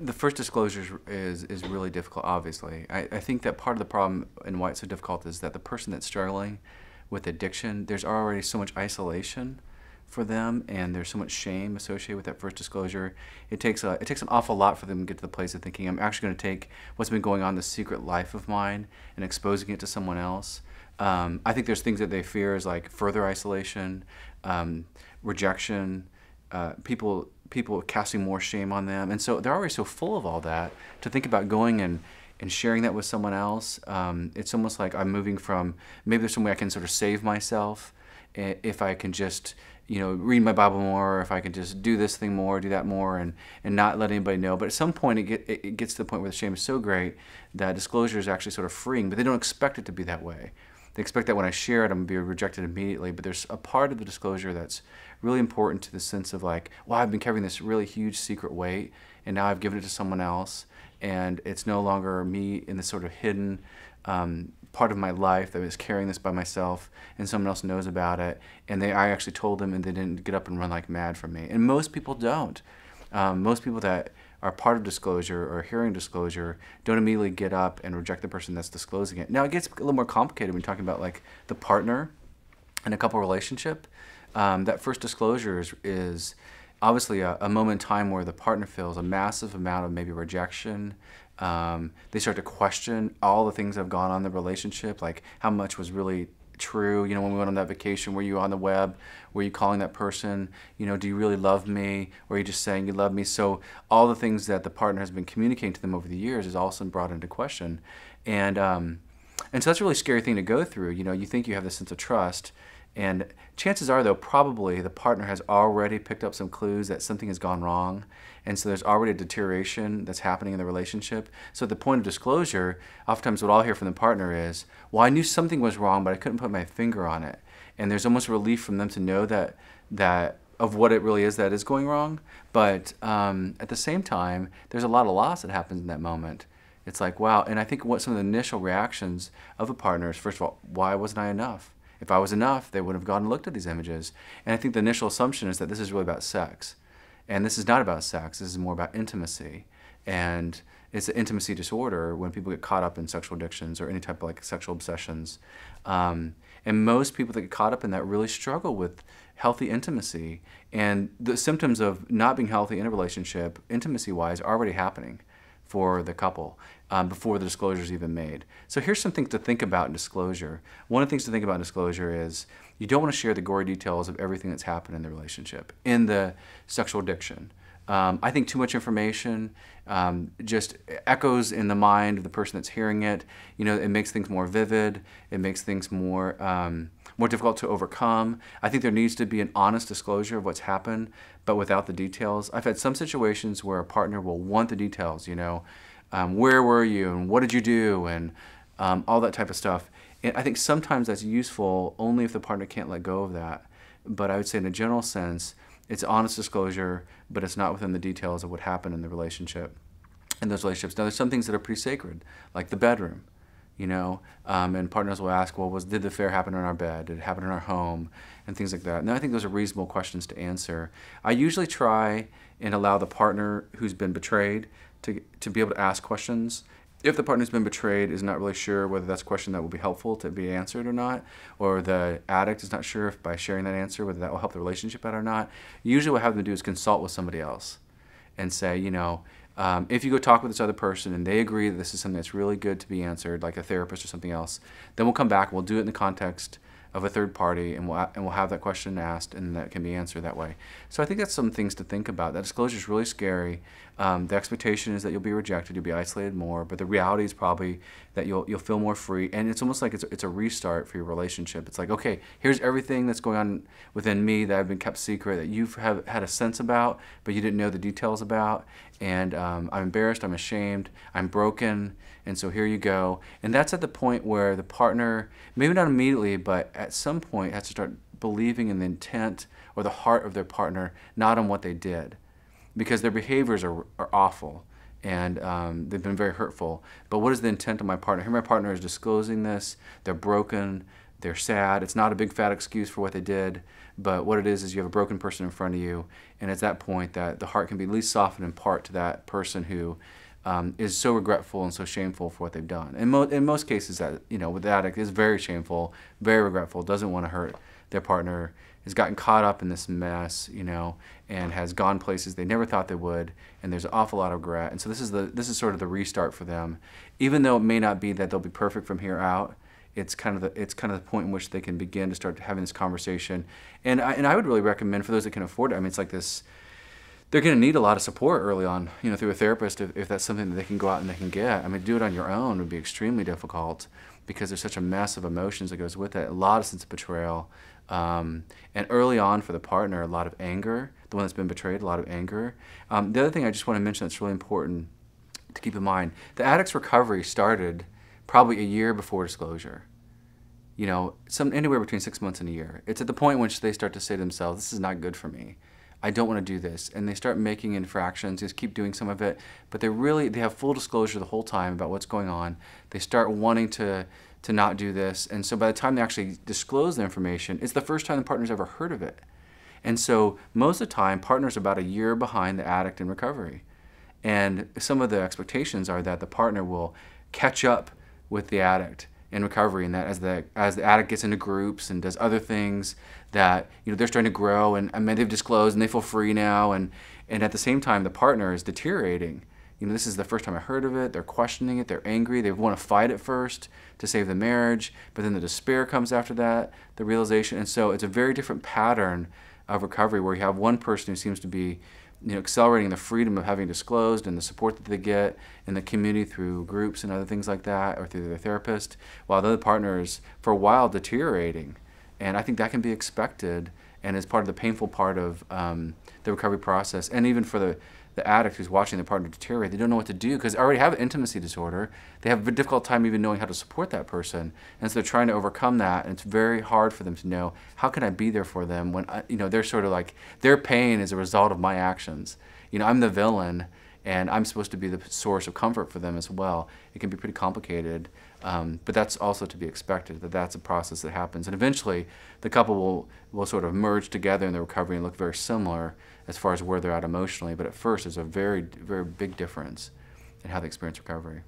The first disclosure is really difficult, obviously. I think that part of the problem and why it's so difficult is that the person that's struggling with addiction, there's already so much isolation for them, and there's so much shame associated with that first disclosure. It takes an awful lot for them to get to the place of thinking, I'm actually going to take what's been going on, this secret life of mine, and exposing it to someone else. I think there's things that they fear is like further isolation, rejection, people casting more shame on them, and so they're already so full of all that. To think about going and sharing that with someone else, it's almost like I'm moving from, maybe there's some way I can sort of save myself if I can just, read my Bible more, or if I can just do this thing more, do that more, and not let anybody know. But at some point it gets to the point where the shame is so great that disclosure is actually sort of freeing, but they don't expect it to be that way. They expect that when I share it, I'm going to be rejected immediately. But there's a part of the disclosure that's really important to the sense of like, wow, I've been carrying this really huge secret weight, and now I've given it to someone else, and it's no longer me in this sort of hidden part of my life that is carrying this by myself, and someone else knows about it, and I actually told them, and they didn't get up and run like mad from me. And most people don't. Most people that are part of disclosure or hearing disclosure don't immediately get up and reject the person that's disclosing it. Now, it gets a little more complicated when you're talking about like the partner in a couple relationship. That first disclosure is obviously a moment in time where the partner feels a massive amount of maybe rejection. They start to question all the things that have gone on in the relationship, like how much was really true. When we went on that vacation, were you on the web? Were you calling that person? Do you really love me? Or are you just saying you love me? So all the things that the partner has been communicating to them over the years is all of a sudden brought into question. And so that's a really scary thing to go through. You think you have this sense of trust, and chances are, though, probably the partner has already picked up some clues that something has gone wrong, and so there's already a deterioration that's happening in the relationship. So at the point of disclosure, oftentimes what I'll hear from the partner is, well, I knew something was wrong, but I couldn't put my finger on it. And there's almost relief from them to know that of what it really is that is going wrong. But at the same time, there's a lot of loss that happens in that moment. It's like, wow. And I think what some of the initial reactions of a partner is, first of all, why wasn't I enough? If I was enough, they would have gone and looked at these images. And I think the initial assumption is that this is really about sex. And this is not about sex. This is more about intimacy. And it's an intimacy disorder when people get caught up in sexual addictions or any type of like sexual obsessions. And most people that get caught up in that really struggle with healthy intimacy. And the symptoms of not being healthy in a relationship, intimacy-wise, are already happening for the couple before the disclosure is even made. So here's some things to think about in disclosure. One of the things to think about in disclosure is you don't want to share the gory details of everything that's happened in the relationship, in the sexual addiction. I think too much information just echoes in the mind of the person that's hearing it. It makes things more vivid. It makes things more difficult to overcome. I think there needs to be an honest disclosure of what's happened, but without the details. I've had some situations where a partner will want the details, where were you and what did you do, and all that type of stuff. And I think sometimes that's useful only if the partner can't let go of that. But I would say in a general sense, it's honest disclosure, but it's not within the details of what happened in the relationship, in those relationships. Now, there's some things that are pretty sacred, like the bedroom, and partners will ask, well, did the affair happen in our bed? Did it happen in our home? And things like that. And I think those are reasonable questions to answer. I usually try and allow the partner who's been betrayed to be able to ask questions. If the partner who's been betrayed is not really sure whether that's a question that will be helpful to be answered or not, or the addict is not sure if by sharing that answer whether that will help the relationship out or not, usually what I have them do is consult with somebody else and say, if you go talk with this other person and they agree that this is something that's really good to be answered, like a therapist or something else, then we'll come back and we'll do it in the context of a third party, and we'll have that question asked, and that can be answered that way. So I think that's some things to think about. That disclosure is really scary. The expectation is that you'll be rejected, you'll be isolated more, but the reality is probably that you'll feel more free, and it's almost like it's a restart for your relationship. It's like, okay, here's everything that's going on within me that I've been kept secret, that you've had a sense about, but you didn't know the details about, and I'm embarrassed, I'm ashamed, I'm broken, and so here you go. And that's at the point where the partner, maybe not immediately, but at some point has to start believing in the intent or the heart of their partner, not on what they did. Because their behaviors are awful, and they've been very hurtful. But what is the intent of my partner? Here my partner is disclosing this, they're broken, they're sad. It's not a big fat excuse for what they did, but what it is you have a broken person in front of you, and it's that point that the heart can be at least softened in part to that person who is so regretful and so shameful for what they've done. In most cases, that with the addict is very shameful, very regretful, doesn't want to hurt their partner, has gotten caught up in this mess, and has gone places they never thought they would, and there's an awful lot of regret. And so this is sort of the restart for them, even though it may not be that they'll be perfect from here out. It's kind of the point in which they can begin to start having this conversation. And I would really recommend for those that can afford it. I mean, it's like this. They're going to need a lot of support early on, through a therapist if that's something that they can go out and they can get. I mean, do it on your own would be extremely difficult because there's such a mess of emotions that goes with it, a lot of sense of betrayal. And early on for the partner, a lot of anger, the one that's been betrayed, a lot of anger. The other thing I just want to mention that's really important to keep in mind, the addict's recovery started probably a year before disclosure. Anywhere between 6 months and a year. It's at the point in which they start to say to themselves, this is not good for me. I don't want to do this. And they start making infractions, just keep doing some of it, but they have full disclosure the whole time about what's going on. They start wanting to not do this. And so by the time they actually disclose the information, it's the first time the partner's ever heard of it. And so most of the time, partners are about a year behind the addict in recovery. And some of the expectations are that the partner will catch up with the addict in recovery, and that as the addict gets into groups and does other things, that they're starting to grow, and they've disclosed and they feel free now, and at the same time the partner is deteriorating. This is the first time I heard of it. They're questioning it. They're angry. They want to fight at first to save the marriage, but then the despair comes after that, the realization, and so it's a very different pattern of recovery where you have one person who seems to be accelerating the freedom of having disclosed and the support that they get in the community through groups and other things like that, or through their therapist, while the other partner is for a while deteriorating. And I think that can be expected and is part of the painful part of the recovery process. And even for the addict who's watching their partner deteriorate, they don't know what to do because they already have an intimacy disorder. They have a difficult time even knowing how to support that person. And so they're trying to overcome that, and it's very hard for them to know, how can I be there for them when they're sort of like, their pain is a result of my actions. I'm the villain, and I'm supposed to be the source of comfort for them as well. It can be pretty complicated, but that's also to be expected, that's a process that happens. And eventually, the couple will sort of merge together in the recovery and look very similar as far as where they're at emotionally, but at first there's a very, very big difference in how they experience recovery.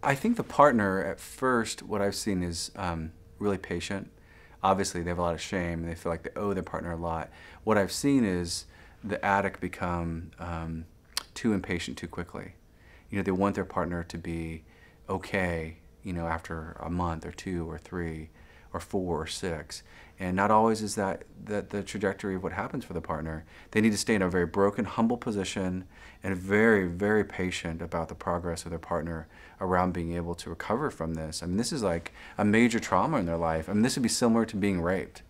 I think the partner, at first, what I've seen is really patient. Obviously, they have a lot of shame, and they feel like they owe their partner a lot. What I've seen is the addict become too impatient too quickly. They want their partner to be okay, after a month or 2 or 3 or 4 or 6. And not always is that the trajectory of what happens for the partner. They need to stay in a very broken, humble position and very, very patient about the progress of their partner around being able to recover from this. I mean, this is like a major trauma in their life. I mean, this would be similar to being raped,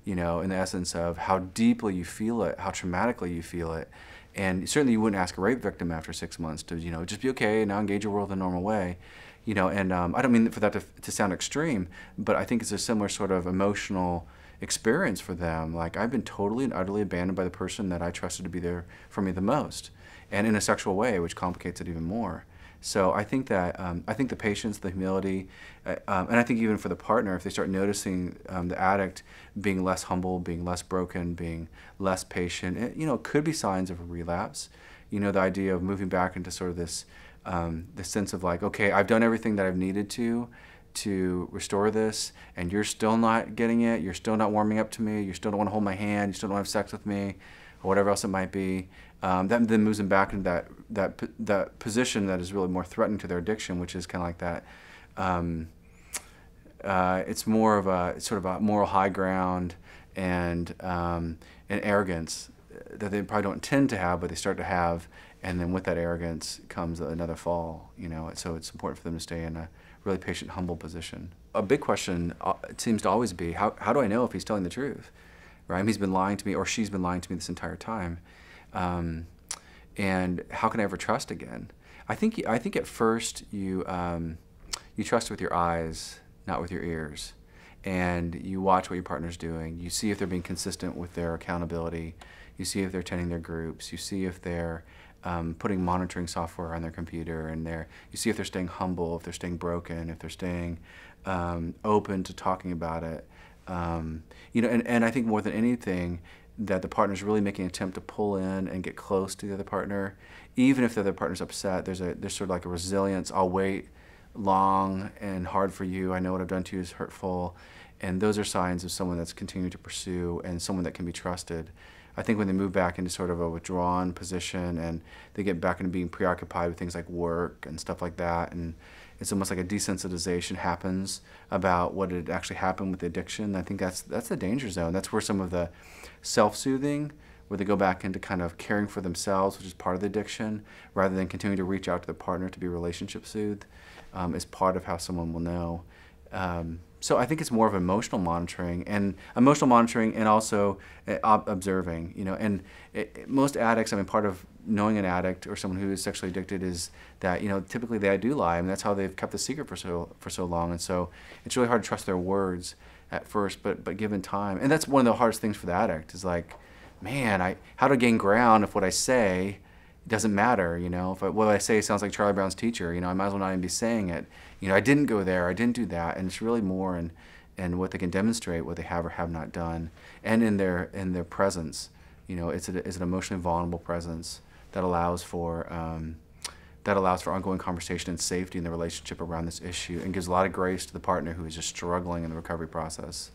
in the essence of how deeply you feel it, how traumatically you feel it. And certainly you wouldn't ask a rape victim after 6 months to, just be okay and now engage your world in a normal way. And I don't mean for that to sound extreme, but I think it's a similar sort of emotional experience for them. Like, I've been totally and utterly abandoned by the person that I trusted to be there for me the most, and in a sexual way, which complicates it even more. So I think that the patience, the humility, and I think even for the partner, if they start noticing the addict being less humble, being less broken, being less patient, it could be signs of a relapse. The idea of moving back into sort of this sense of like, okay, I've done everything that I've needed to restore this, and you're still not getting it, you're still not warming up to me, you still don't want to hold my hand, you still don't have sex with me, or whatever else it might be. That then moves them back into that position that is really more threatening to their addiction, which is kind of like that. It's more of a sort of a moral high ground and arrogance that they probably don't intend to have, but they start to have, and then with that arrogance comes another fall. So it's important for them to stay in a really patient, humble position. A big question it seems to always be, how do I know if he's telling the truth? Right? He's been lying to me, or she's been lying to me this entire time. And how can I ever trust again? I think at first you trust with your eyes, not with your ears. And you watch what your partner's doing. You see if they're being consistent with their accountability. You see if they're attending their groups. You see if they're putting monitoring software on their computer, and you see if they're staying humble, if they're staying broken, if they're staying open to talking about it. You know, and I think more than anything, that the partner's really making an attempt to pull in and get close to the other partner, even if the other partner's upset. There's sort of like a resilience. I'll wait long and hard for you. I know what I've done to you is hurtful, and those are signs of someone that's continuing to pursue and someone that can be trusted. I think when they move back into sort of a withdrawn position and they get back into being preoccupied with things like work and stuff like that, and it's almost like a desensitization happens about what had actually happened with the addiction. I think that's the danger zone. That's where some of the self-soothing, where they go back into kind of caring for themselves, which is part of the addiction, rather than continuing to reach out to the partner to be relationship soothed, is part of how someone will know. So I think it's more of emotional monitoring and also observing, you know, and most addicts, I mean, part of knowing an addict or someone who is sexually addicted is that, you know, typically they do lie. I mean, that's how they've kept the secret for so long. And so it's really hard to trust their words at first, but given time. And that's one of the hardest things for the addict is like, man, how to gain ground if what I say doesn't matter, you know. If what I say sounds like Charlie Brown's teacher, you know, I might as well not even be saying it. You know, I didn't go there, I didn't do that, and it's really more in what they can demonstrate, what they have or have not done, and in their presence. You know, it's an emotionally vulnerable presence that allows for ongoing conversation and safety in the relationship around this issue, and gives a lot of grace to the partner who is just struggling in the recovery process.